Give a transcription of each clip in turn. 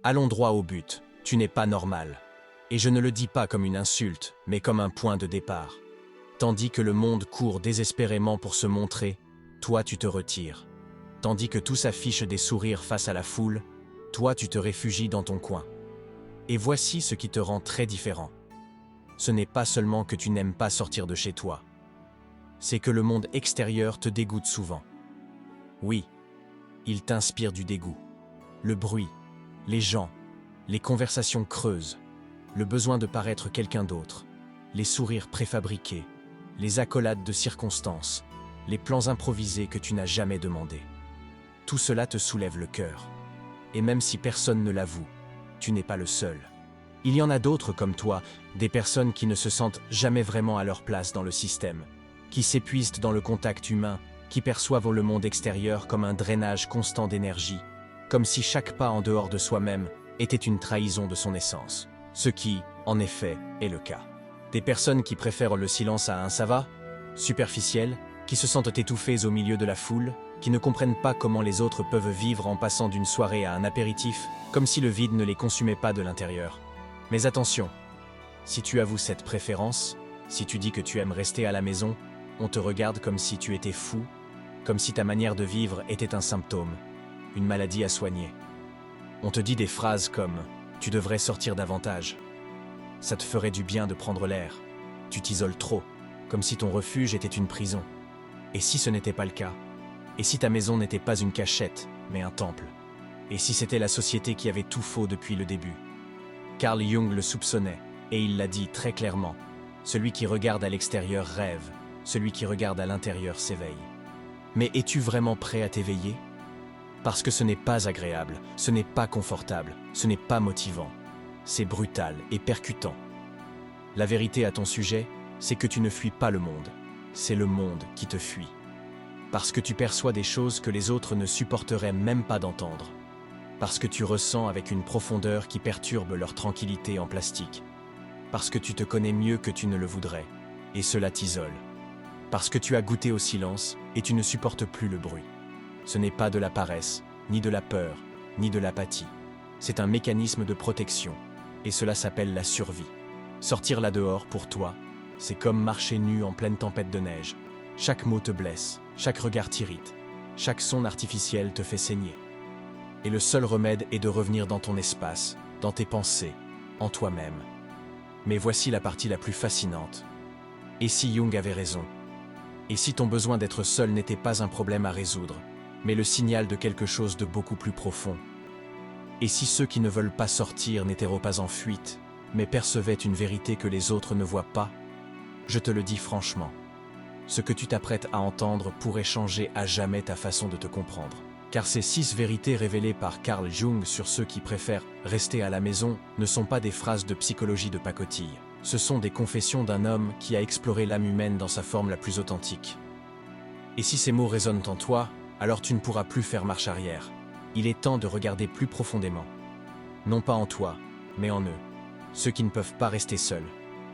Allons droit au but, tu n'es pas normal. Et je ne le dis pas comme une insulte, mais comme un point de départ. Tandis que le monde court désespérément pour se montrer, toi tu te retires. Tandis que tous affichent des sourires face à la foule, toi tu te réfugies dans ton coin. Et voici ce qui te rend très différent. Ce n'est pas seulement que tu n'aimes pas sortir de chez toi. C'est que le monde extérieur te dégoûte souvent. Oui, il t'inspire du dégoût. Le bruit, les gens, les conversations creuses, le besoin de paraître quelqu'un d'autre, les sourires préfabriqués, les accolades de circonstances, les plans improvisés que tu n'as jamais demandés. Tout cela te soulève le cœur. Et même si personne ne l'avoue, tu n'es pas le seul. Il y en a d'autres comme toi, des personnes qui ne se sentent jamais vraiment à leur place dans le système, qui s'épuisent dans le contact humain, qui perçoivent le monde extérieur comme un drainage constant d'énergie, comme si chaque pas en dehors de soi-même était une trahison de son essence. Ce qui, en effet, est le cas. Des personnes qui préfèrent le silence à un ça va, superficiel, qui se sentent étouffées au milieu de la foule, qui ne comprennent pas comment les autres peuvent vivre en passant d'une soirée à un apéritif, comme si le vide ne les consumait pas de l'intérieur. Mais attention, si tu avoues cette préférence, si tu dis que tu aimes rester à la maison, on te regarde comme si tu étais fou, comme si ta manière de vivre était un symptôme, une maladie à soigner. On te dit des phrases comme « tu devrais sortir davantage »,« ça te ferait du bien de prendre l'air »,« tu t'isoles trop », comme si ton refuge était une prison. Et si ce n'était pas le cas? Et si ta maison n'était pas une cachette, mais un temple? Et si c'était la société qui avait tout faux depuis le début? Carl Jung le soupçonnait, et il l'a dit très clairement. Celui qui regarde à l'extérieur rêve, celui qui regarde à l'intérieur s'éveille. Mais es-tu vraiment prêt à t'éveiller? Parce que ce n'est pas agréable, ce n'est pas confortable, ce n'est pas motivant. C'est brutal et percutant. La vérité à ton sujet, c'est que tu ne fuis pas le monde. C'est le monde qui te fuit. Parce que tu perçois des choses que les autres ne supporteraient même pas d'entendre. Parce que tu ressens avec une profondeur qui perturbe leur tranquillité en plastique. Parce que tu te connais mieux que tu ne le voudrais, et cela t'isole. Parce que tu as goûté au silence et tu ne supportes plus le bruit. Ce n'est pas de la paresse, ni de la peur, ni de l'apathie. C'est un mécanisme de protection, et cela s'appelle la survie. Sortir là dehors, pour toi, c'est comme marcher nu en pleine tempête de neige. Chaque mot te blesse, chaque regard t'irrite, chaque son artificiel te fait saigner. Et le seul remède est de revenir dans ton espace, dans tes pensées, en toi-même. Mais voici la partie la plus fascinante. Et si Jung avait raison? Et si ton besoin d'être seul n'était pas un problème à résoudre, mais le signal de quelque chose de beaucoup plus profond? Et si ceux qui ne veulent pas sortir n'étaient pas en fuite, mais percevaient une vérité que les autres ne voient pas? Je te le dis franchement, ce que tu t'apprêtes à entendre pourrait changer à jamais ta façon de te comprendre. Car ces 6 vérités révélées par Carl Jung sur ceux qui préfèrent rester à la maison ne sont pas des phrases de psychologie de pacotille. Ce sont des confessions d'un homme qui a exploré l'âme humaine dans sa forme la plus authentique. Et si ces mots résonnent en toi, alors tu ne pourras plus faire marche arrière. Il est temps de regarder plus profondément. Non pas en toi, mais en eux. Ceux qui ne peuvent pas rester seuls,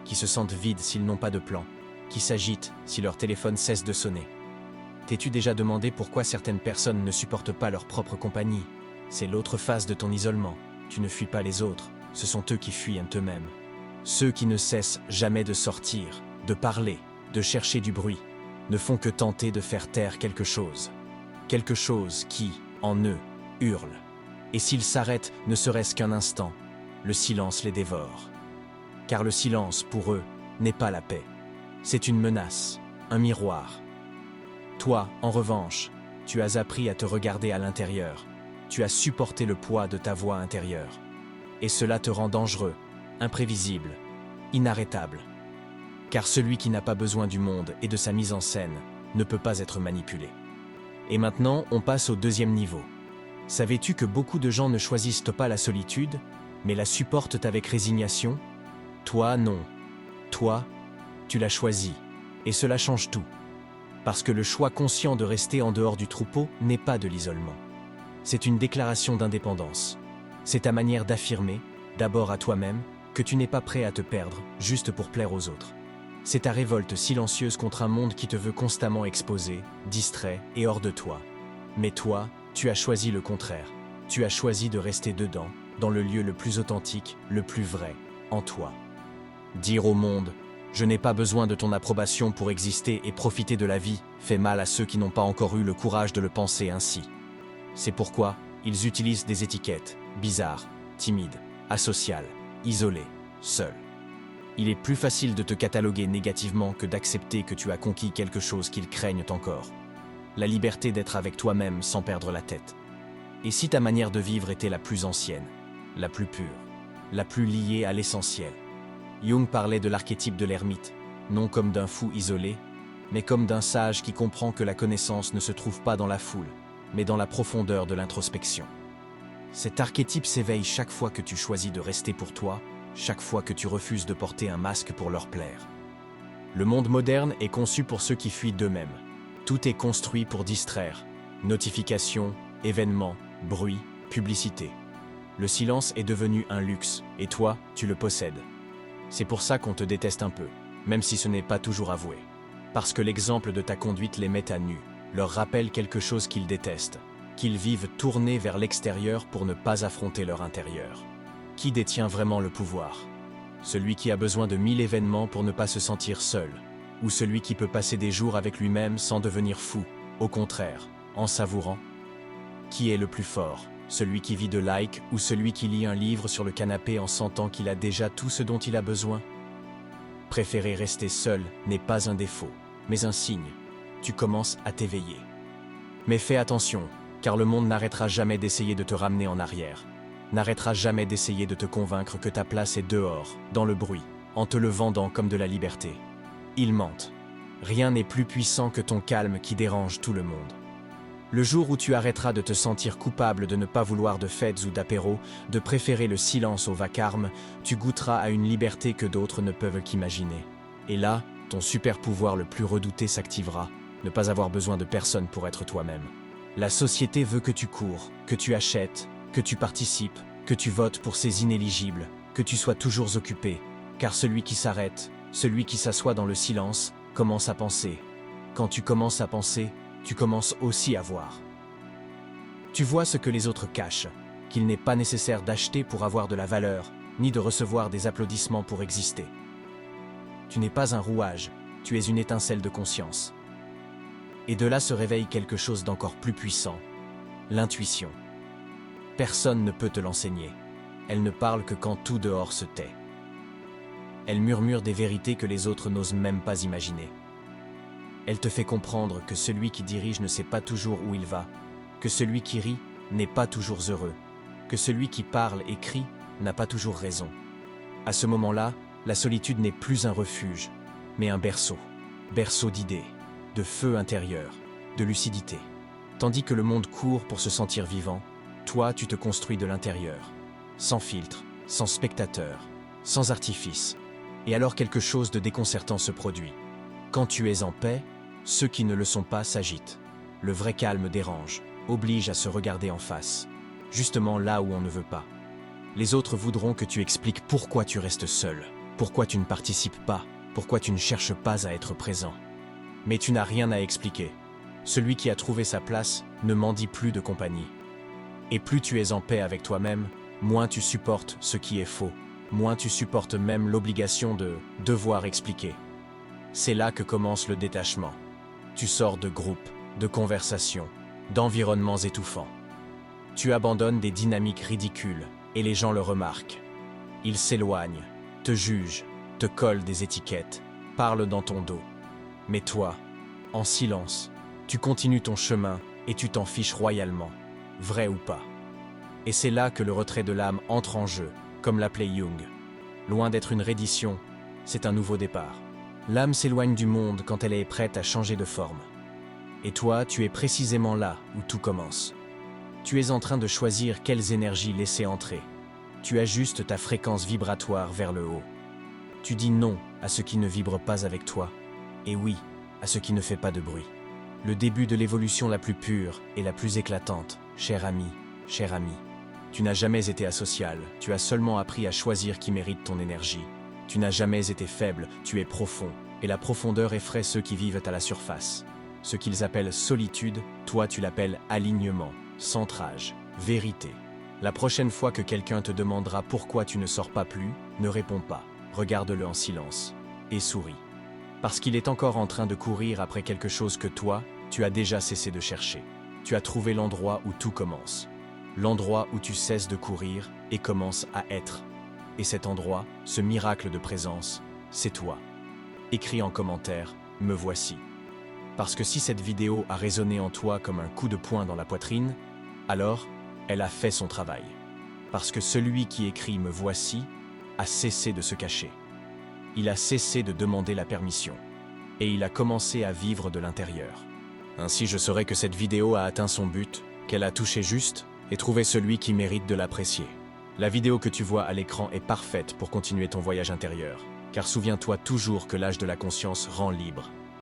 qui se sentent vides s'ils n'ont pas de plan, qui s'agitent si leur téléphone cesse de sonner. T'es-tu déjà demandé pourquoi certaines personnes ne supportent pas leur propre compagnie? C'est l'autre face de ton isolement. Tu ne fuis pas les autres, ce sont eux qui fuient eux-mêmes. Ceux qui ne cessent jamais de sortir, de parler, de chercher du bruit, ne font que tenter de faire taire quelque chose. Quelque chose qui, en eux, hurle. Et s'ils s'arrêtent ne serait-ce qu'un instant, le silence les dévore. Car le silence, pour eux, n'est pas la paix. C'est une menace, un miroir. Toi, en revanche, tu as appris à te regarder à l'intérieur. Tu as supporté le poids de ta voix intérieure. Et cela te rend dangereux, imprévisible, inarrêtable. Car celui qui n'a pas besoin du monde et de sa mise en scène ne peut pas être manipulé. Et maintenant, on passe au deuxième niveau. Savais-tu que beaucoup de gens ne choisissent pas la solitude, mais la supportent avec résignation? Toi, non. Toi, tu l'as choisi. Et cela change tout. Parce que le choix conscient de rester en dehors du troupeau n'est pas de l'isolement. C'est une déclaration d'indépendance. C'est ta manière d'affirmer, d'abord à toi-même, que tu n'es pas prêt à te perdre, juste pour plaire aux autres. C'est ta révolte silencieuse contre un monde qui te veut constamment exposé, distrait et hors de toi. Mais toi, tu as choisi le contraire. Tu as choisi de rester dedans, dans le lieu le plus authentique, le plus vrai, en toi. Dire au monde « Je n'ai pas besoin de ton approbation pour exister et profiter de la vie » fait mal à ceux qui n'ont pas encore eu le courage de le penser ainsi. C'est pourquoi ils utilisent des étiquettes bizarres, timides, asociales, isolées, seules. Il est plus facile de te cataloguer négativement que d'accepter que tu as conquis quelque chose qu'ils craignent encore. La liberté d'être avec toi-même sans perdre la tête. Et si ta manière de vivre était la plus ancienne, la plus pure, la plus liée à l'essentiel? Jung parlait de l'archétype de l'ermite, non comme d'un fou isolé, mais comme d'un sage qui comprend que la connaissance ne se trouve pas dans la foule, mais dans la profondeur de l'introspection. Cet archétype s'éveille chaque fois que tu choisis de rester pour toi, chaque fois que tu refuses de porter un masque pour leur plaire. Le monde moderne est conçu pour ceux qui fuient d'eux-mêmes. Tout est construit pour distraire. Notifications, événements, bruit, publicité. Le silence est devenu un luxe, et toi, tu le possèdes. C'est pour ça qu'on te déteste un peu, même si ce n'est pas toujours avoué. Parce que l'exemple de ta conduite les met à nu, leur rappelle quelque chose qu'ils détestent, qu'ils vivent tournés vers l'extérieur pour ne pas affronter leur intérieur. Qui détient vraiment le pouvoir? Celui qui a besoin de 1000 événements pour ne pas se sentir seul, ou celui qui peut passer des jours avec lui-même sans devenir fou, au contraire, en savourant? Qui est le plus fort? Celui qui vit de likes ou celui qui lit un livre sur le canapé en sentant qu'il a déjà tout ce dont il a besoin? Préférer rester seul n'est pas un défaut, mais un signe. Tu commences à t'éveiller. Mais fais attention, car le monde n'arrêtera jamais d'essayer de te ramener en arrière. N'arrêtera jamais d'essayer de te convaincre que ta place est dehors, dans le bruit, en te le vendant comme de la liberté. Ils mentent. Rien n'est plus puissant que ton calme qui dérange tout le monde. Le jour où tu arrêteras de te sentir coupable de ne pas vouloir de fêtes ou d'apéros, de préférer le silence au vacarme, tu goûteras à une liberté que d'autres ne peuvent qu'imaginer. Et là, ton super pouvoir le plus redouté s'activera, ne pas avoir besoin de personne pour être toi-même. La société veut que tu cours, que tu achètes, que tu participes, que tu votes pour ces inéligibles, que tu sois toujours occupé, car celui qui s'arrête, celui qui s'assoit dans le silence, commence à penser. Quand tu commences à penser, tu commences aussi à voir. Tu vois ce que les autres cachent, qu'il n'est pas nécessaire d'acheter pour avoir de la valeur, ni de recevoir des applaudissements pour exister. Tu n'es pas un rouage, tu es une étincelle de conscience. Et de là se réveille quelque chose d'encore plus puissant, l'intuition. Personne ne peut te l'enseigner. Elle ne parle que quand tout dehors se tait. Elle murmure des vérités que les autres n'osent même pas imaginer. Elle te fait comprendre que celui qui dirige ne sait pas toujours où il va, que celui qui rit n'est pas toujours heureux, que celui qui parle et crie n'a pas toujours raison. À ce moment-là, la solitude n'est plus un refuge, mais un berceau. Berceau d'idées, de feu intérieur, de lucidité. Tandis que le monde court pour se sentir vivant, toi, tu te construis de l'intérieur, sans filtre, sans spectateur, sans artifice. Et alors quelque chose de déconcertant se produit. Quand tu es en paix, ceux qui ne le sont pas s'agitent. Le vrai calme dérange, oblige à se regarder en face, justement là où on ne veut pas. Les autres voudront que tu expliques pourquoi tu restes seul, pourquoi tu ne participes pas, pourquoi tu ne cherches pas à être présent. Mais tu n'as rien à expliquer. Celui qui a trouvé sa place ne mendie plus de compagnie. Et plus tu es en paix avec toi-même, moins tu supportes ce qui est faux, moins tu supportes même l'obligation de devoir expliquer. C'est là que commence le détachement. Tu sors de groupes, de conversations, d'environnements étouffants. Tu abandonnes des dynamiques ridicules et les gens le remarquent. Ils s'éloignent, te jugent, te collent des étiquettes, parlent dans ton dos. Mais toi, en silence, tu continues ton chemin et tu t'en fiches royalement, vrai ou pas. Et c'est là que le retrait de l'âme entre en jeu, comme l'appelait Jung. Loin d'être une reddition, c'est un nouveau départ. L'âme s'éloigne du monde quand elle est prête à changer de forme. Et toi, tu es précisément là où tout commence. Tu es en train de choisir quelles énergies laisser entrer. Tu ajustes ta fréquence vibratoire vers le haut. Tu dis non à ce qui ne vibre pas avec toi, et oui à ce qui ne fait pas de bruit. Le début de l'évolution la plus pure et la plus éclatante, cher ami, cher ami. Tu n'as jamais été asocial, tu as seulement appris à choisir qui mérite ton énergie. Tu n'as jamais été faible, tu es profond, et la profondeur effraie ceux qui vivent à la surface. Ce qu'ils appellent solitude, toi tu l'appelles alignement, centrage, vérité. La prochaine fois que quelqu'un te demandera pourquoi tu ne sors pas plus, ne réponds pas, regarde-le en silence et souris. Parce qu'il est encore en train de courir après quelque chose que toi, tu as déjà cessé de chercher. Tu as trouvé l'endroit où tout commence. L'endroit où tu cesses de courir et commences à être. Et cet endroit, ce miracle de présence, c'est toi. Écris en commentaire « Me voici ». Parce que si cette vidéo a résonné en toi comme un coup de poing dans la poitrine, alors elle a fait son travail. Parce que celui qui écrit « Me voici » a cessé de se cacher. Il a cessé de demander la permission. Et il a commencé à vivre de l'intérieur. Ainsi je saurai que cette vidéo a atteint son but, qu'elle a touché juste et trouvé celui qui mérite de l'apprécier. La vidéo que tu vois à l'écran est parfaite pour continuer ton voyage intérieur, car souviens-toi toujours que l'âge de la conscience rend libre.